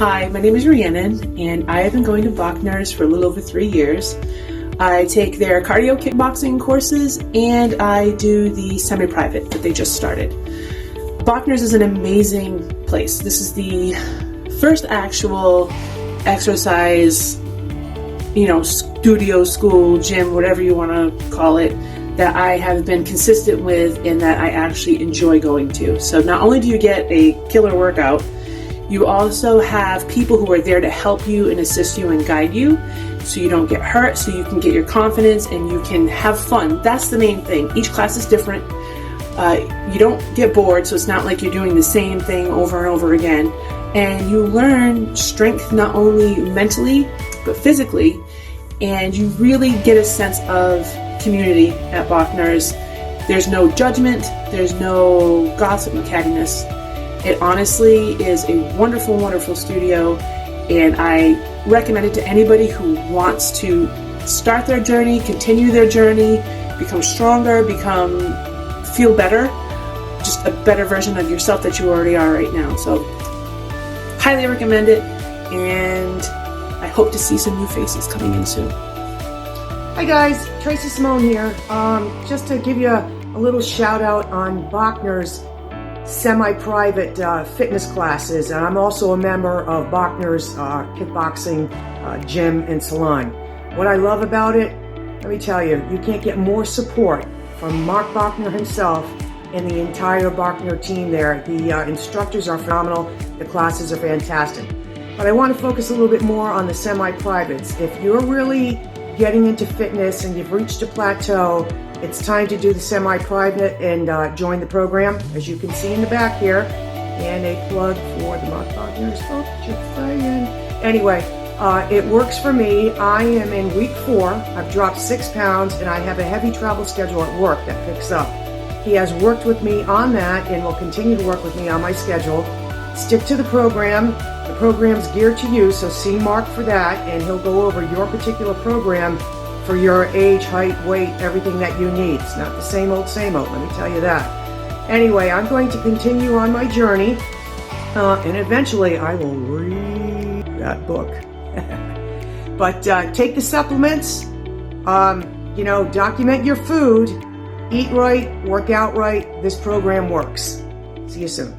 Hi, my name is Rhiannon, and I have been going to Bochner's for a little over 3 years. I take their cardio kickboxing courses, and I do the semi-private that they just started. Bochner's is an amazing place. This is the first actual exercise, studio, school, gym, whatever you want to call it, that I have been consistent with and that I actually enjoy going to. So not only do you get a killer workout, you also have people who are there to help you and assist you and guide you so you don't get hurt, so you can get your confidence and you can have fun. That's the main thing. Each class is different. You don't get bored, so it's not like you're doing the same thing over and over again. And you learn strength not only mentally, but physically. And you really get a sense of community at Bochner's. There's no judgment, there's no gossip and cattiness. It honestly is a wonderful, wonderful studio, and I recommend it to anybody who wants to start their journey, continue their journey, become stronger, feel better, just a better version of yourself that you already are right now. So, highly recommend it, and I hope to see some new faces coming in soon. Hi guys, Tracy Simone here. Just to give you a little shout out on Bochner's semi-private fitness classes, and I'm also a member of Bochner's kickboxing gym and salon. What I love about it, let me tell you, you can't get more support from Marc Bochner himself and the entire Bochner team there. The instructors are phenomenal, the classes are fantastic. But I want to focus a little bit more on the semi-privates. If you're really getting into fitness and you've reached a plateau, it's time to do the semi-private and join the program, as you can see in the back here. And a plug for the Marc Bochner stuff, just saying. Anyway, it works for me. I am in week 4. I've dropped 6 pounds, and I have a heavy travel schedule at work that picks up. He has worked with me on that and will continue to work with me on my schedule. Stick to the program. The program's geared to you, so see Marc for that, and he'll go over your particular program for your age, height, weight, everything that you need. It's not the same old, let me tell you that. Anyway, I'm going to continue on my journey, and eventually I will read that book. But take the supplements, document your food, eat right, work out right. This program works. See you soon.